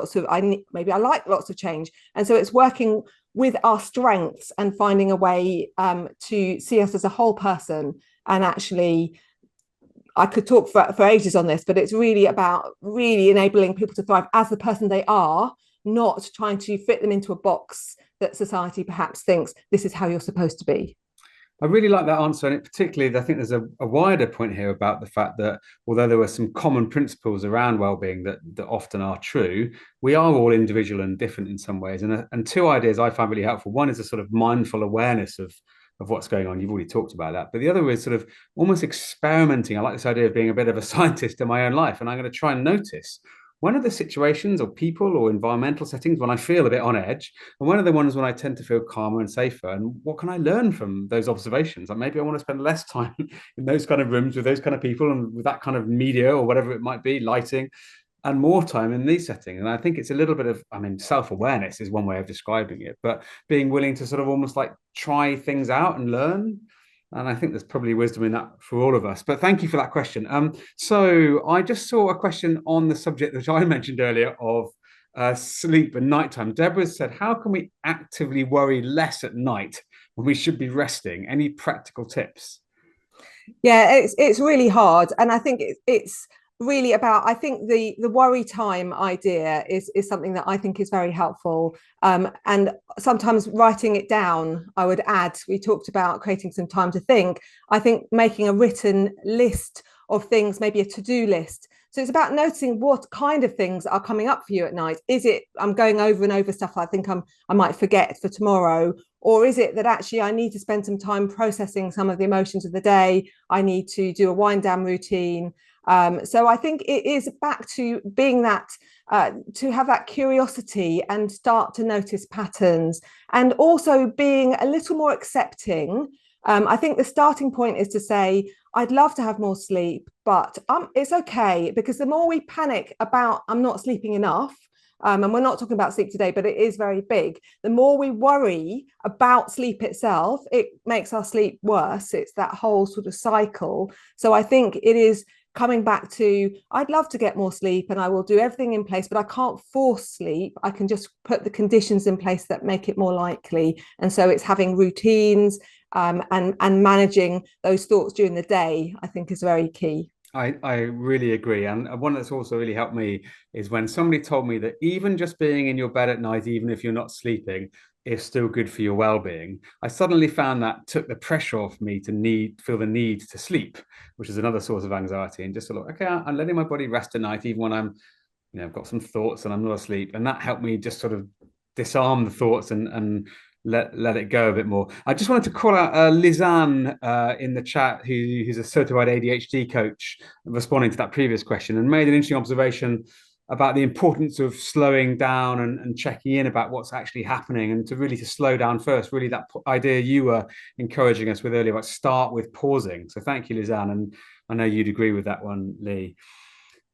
maybe I like lots of change. And so it's working with our strengths and finding a way to see us as a whole person. And actually, I could talk for ages on this, but it's really about really enabling people to thrive as the person they are, not trying to fit them into a box that society perhaps thinks this is how you're supposed to be. I really like that answer, and it particularly, I think there's a wider point here about the fact that although there were some common principles around well-being that often are true, we are all individual and different in some ways. And two ideas I find really helpful. One is a sort of mindful awareness of what's going on. You've already talked about that, but the other is sort of almost experimenting. I like this idea of being a bit of a scientist in my own life, and I'm going to try and notice when are the situations or people or environmental settings when I feel a bit on edge, and when are the ones when I tend to feel calmer and safer, and what can I learn from those observations? Like maybe I want to spend less time in those kind of rooms with those kind of people and with that kind of media or whatever it might be, lighting, and more time in these settings. And I think it's a little bit of, I mean, self-awareness is one way of describing it, but being willing to sort of almost like try things out and learn. And I think there's probably wisdom in that for all of us. But thank you for that question. So I just saw a question on the subject that I mentioned earlier of sleep and nighttime. Deborah said, how can we actively worry less at night when we should be resting? Any practical tips? Yeah, it's really hard. And I think it's really about, I think the worry time idea is something that I think is very helpful, and sometimes writing it down. I would add, we talked about creating some time to think. I think making a written list of things, maybe a to-do list. So it's about noticing what kind of things are coming up for you at night. Is it I'm going over and over stuff I think I might forget for tomorrow? Or is it that actually I need to spend some time processing some of the emotions of the day? I need to do a wind down routine. So I think it is back to being that, to have that curiosity and start to notice patterns, and also being a little more accepting. I think the starting point is to say, I'd love to have more sleep, but it's okay, because the more we panic about I'm not sleeping enough, and we're not talking about sleep today, but it is very big. The more we worry about sleep itself, it makes our sleep worse. It's that whole sort of cycle. So I think it is coming back to, I'd love to get more sleep and I will do everything in place, but I can't force sleep. I can just put the conditions in place that make it more likely. And so it's having routines, and managing those thoughts during the day, I think, is very key. I really agree. And one that's also really helped me is when somebody told me that even just being in your bed at night, even if you're not sleeping, is still good for your well-being. I suddenly found that took the pressure off me to feel the need to sleep, which is another source of anxiety. And just sort of, okay, I'm letting my body rest at night, even when I've got some thoughts and I'm not asleep. And that helped me just sort of disarm the thoughts and let it go a bit more. I just wanted to call out Lizanne in the chat, who's a certified ADHD coach, responding to that previous question, and made an interesting observation about the importance of slowing down and checking in about what's actually happening, and to slow down first. Really, that idea you were encouraging us with earlier about start with pausing. So thank you, Lizanne, and I know you'd agree with that one, Lee.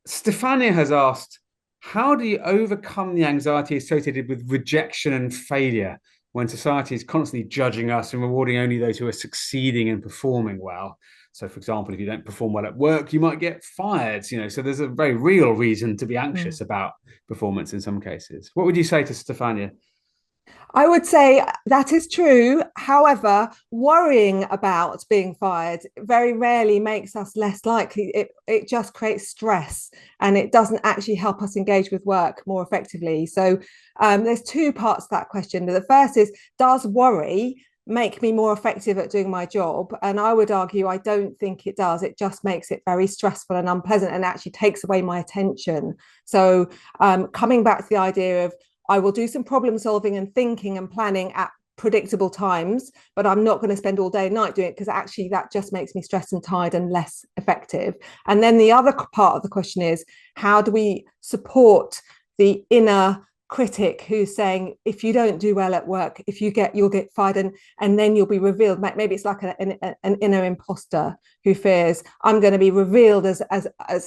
Stefania has asked, how do you overcome the anxiety associated with rejection and failure when society is constantly judging us and rewarding only those who are succeeding and performing well? So, for example, if you don't perform well at work, you might get fired. So there's a very real reason to be anxious about performance in some cases. What would you say to Stefania? I would say that is true. However, worrying about being fired very rarely makes us less likely. It just creates stress, and it doesn't actually help us engage with work more effectively. So there's two parts to that question. The first is, does worry make me more effective at doing my job? And I would argue I don't think it does. It just makes it very stressful and unpleasant, and actually takes away my attention. So coming back to the idea of, I will do some problem solving and thinking and planning at predictable times, but I'm not going to spend all day and night doing it, because actually that just makes me stressed and tired and less effective. And then the other part of the question is, how do we support the inner critic who's saying, if you don't do well at work, you'll get fired, and then you'll be revealed. Maybe it's like an inner imposter who fears, I'm going to be revealed as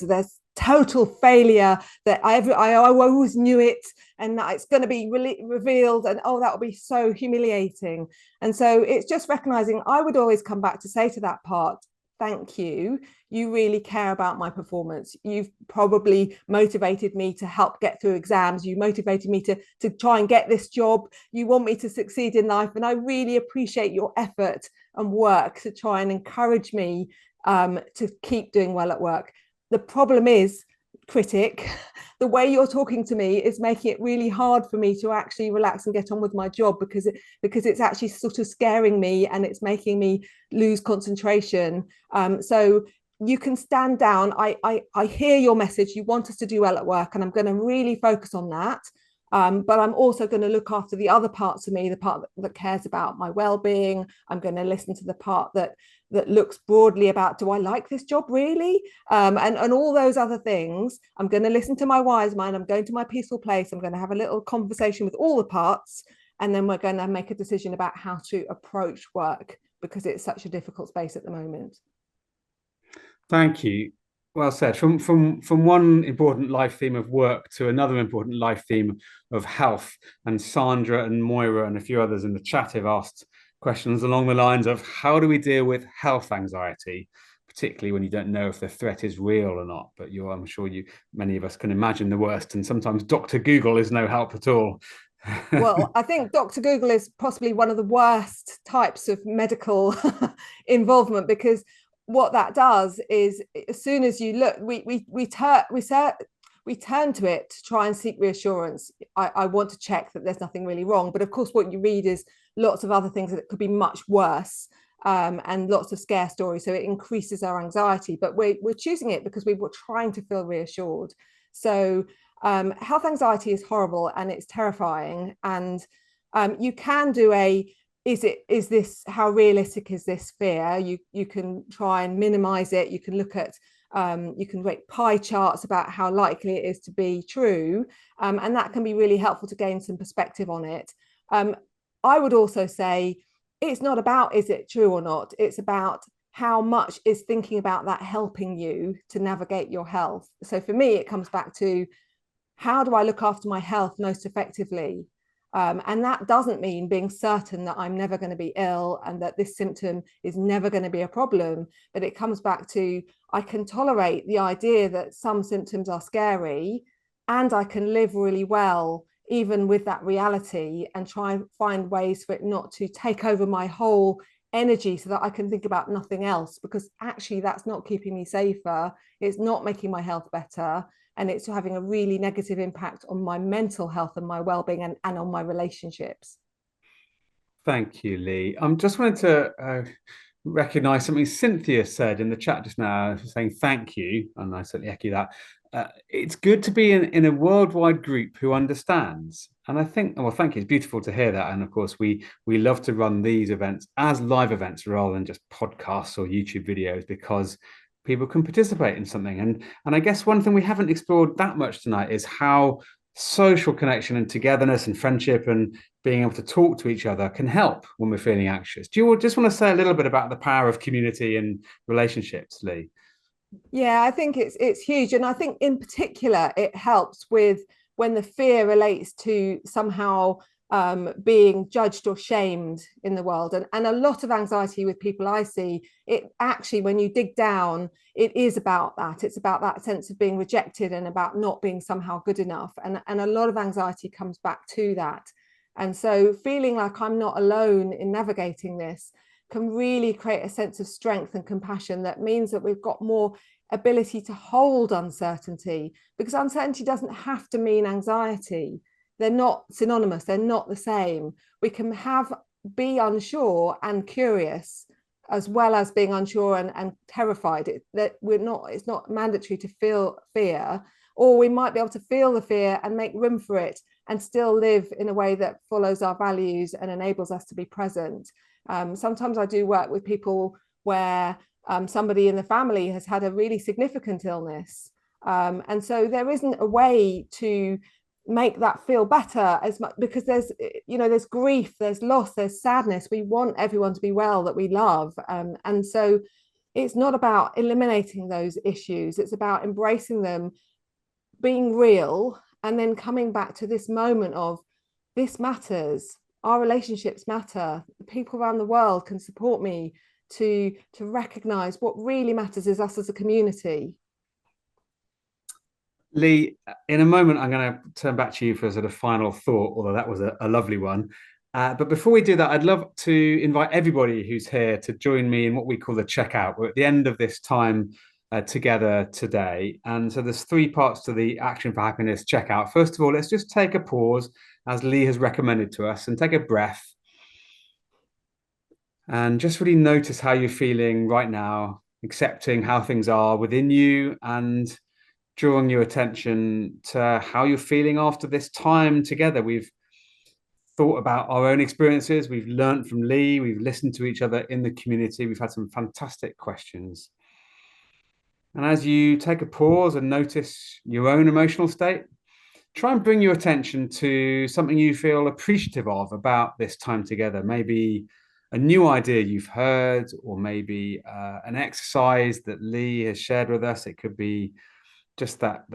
this total failure, that I always knew it, and that it's going to be revealed, and that will be so humiliating. And so it's just recognizing, I would always come back to say to that part, thank you. You really care about my performance. You've probably motivated me to help get through exams. You motivated me to try and get this job. You want me to succeed in life. And I really appreciate your effort and work to try and encourage me to keep doing well at work. The problem is, critic, the way you're talking to me is making it really hard for me to actually relax and get on with my job, because it's actually sort of scaring me, and it's making me lose concentration. So you can stand down. I hear your message. You want us to do well at work, and I'm going to really focus on that. But I'm also going to look after the other parts of me, the part that cares about my well-being. I'm going to listen to the part that looks broadly about, do I like this job really? And all those other things. I'm going to listen to my wise mind. I'm going to my peaceful place. I'm going to have a little conversation with all the parts. And then we're going to make a decision about how to approach work, because it's such a difficult space at the moment. Thank you. Well said. From one important life theme of work to another important life theme of health. And Sandra and Moira and a few others in the chat have asked questions along the lines of, how do we deal with health anxiety, particularly when you don't know if the threat is real or not? But I'm sure many of us can imagine the worst, and sometimes Dr. Google is no help at all. Well, I think Dr. Google is possibly one of the worst types of medical involvement, because what that does is, as soon as you look, we turn to it to try and seek reassurance. I want to check that there's nothing really wrong, but of course what you read is lots of other things that could be much worse. and lots of scare stories. So it increases our anxiety, but we're choosing it because we were trying to feel reassured. So health anxiety is horrible and it's terrifying. And you can do is this, how realistic is this fear? You can try and minimize it. You can look at you can make pie charts about how likely it is to be true, and that can be really helpful to gain some perspective on it. I would also say it's not about is it true or not, it's about how much is thinking about that helping you to navigate your health. So for me, it comes back to, how do I look after my health most effectively? And that doesn't mean being certain that I'm never going to be ill and that this symptom is never going to be a problem. But it comes back to, I can tolerate the idea that some symptoms are scary, and I can live really well even with that reality, and try and find ways for it not to take over my whole energy so that I can think about nothing else, because actually that's not keeping me safer. It's not making my health better, and it's having a really negative impact on my mental health and my well-being, and on my relationships. Thank you, Lee. I'm just wanted to recognize something Cynthia said in the chat just now, saying thank you, and I certainly echo that. It's good to be in a worldwide group who understands. And I think, well, thank you. It's beautiful to hear that. And of course, we love to run these events as live events rather than just podcasts or YouTube videos, because people can participate in something. And I guess one thing we haven't explored that much tonight is how social connection and togetherness and friendship and being able to talk to each other can help when we're feeling anxious. Do you just want to say a little bit about the power of community and relationships, Lee? Yeah, I think it's huge, and I think in particular it helps with when the fear relates to somehow being judged or shamed in the world, and a lot of anxiety with people I see, it actually, when you dig down, it is about that. It's about that sense of being rejected and about not being somehow good enough, and a lot of anxiety comes back to that. And so feeling like I'm not alone in navigating this can really create a sense of strength and compassion that means that we've got more ability to hold uncertainty, because uncertainty doesn't have to mean anxiety. They're not synonymous, they're not the same. We can be unsure and curious, as well as being unsure and terrified. It's not mandatory to feel fear, or we might be able to feel the fear and make room for it and still live in a way that follows our values and enables us to be present. Sometimes I do work with people where somebody in the family has had a really significant illness. And so there isn't a way to make that feel better as much, because there's grief, there's loss, there's sadness. We want everyone to be well that we love. And so it's not about eliminating those issues. It's about embracing them, being real, and then coming back to this moment of, this matters. Our relationships matter. The people around the world can support me to recognize what really matters is us as a community. Lee, in a moment, I'm going to turn back to you for a sort of final thought, although that was a lovely one. But before we do that, I'd love to invite everybody who's here to join me in what we call the checkout. We're at the end of this time together today. And so there's three parts to the Action for Happiness checkout. First of all, let's just take a pause, as Lee has recommended to us, and take a breath. And just really notice how you're feeling right now, accepting how things are within you, and drawing your attention to how you're feeling after this time together. We've thought about our own experiences. We've learned from Lee. We've listened to each other in the community. We've had some fantastic questions. And as you take a pause and notice your own emotional state, try and bring your attention to something you feel appreciative of about this time together. Maybe a new idea you've heard, or maybe an exercise that Lee has shared with us. It could be just that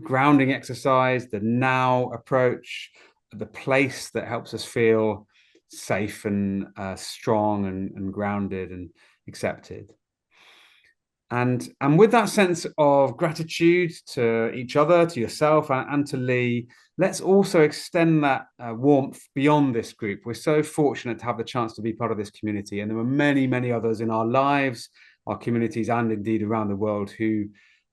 grounding exercise, the now approach, the place that helps us feel safe and strong and grounded and accepted. And with that sense of gratitude to each other, to yourself, and to Lee, let's also extend that warmth beyond this group. We're so fortunate to have the chance to be part of this community, and there are many, many others in our lives, our communities, and indeed around the world who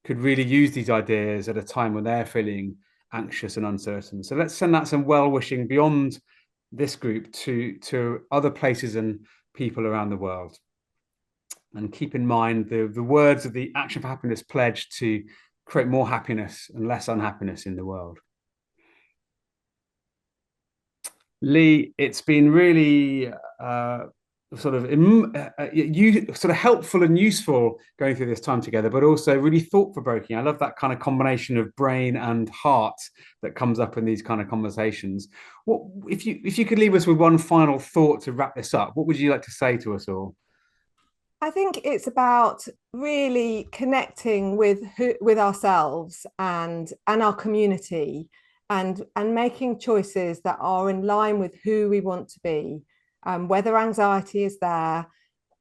could really use these ideas at a time when they're feeling anxious and uncertain. So let's send out some well-wishing beyond this group to other places and people around the world. And keep in mind the words of the Action for Happiness pledge to create more happiness and less unhappiness in the world. Lee, it's been really sort of helpful and useful going through this time together, but also really thought-provoking. I love that kind of combination of brain and heart that comes up in these kind of conversations. What if you could leave us with one final thought to wrap this up? What would you like to say to us all? I think it's about really connecting with ourselves and our community, and making choices that are in line with who we want to be. Whether anxiety is there,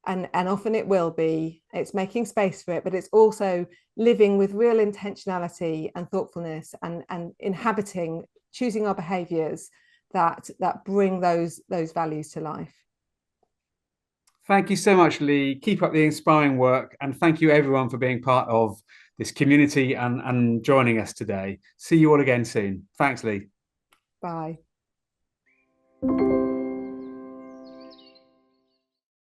and often it will be, it's making space for it, but it's also living with real intentionality and thoughtfulness, and inhabiting, choosing our behaviours that bring those values to life. Thank you so much, Lee. Keep up the inspiring work. And thank you, everyone, for being part of this community and joining us today. See you all again soon. Thanks, Lee. Bye.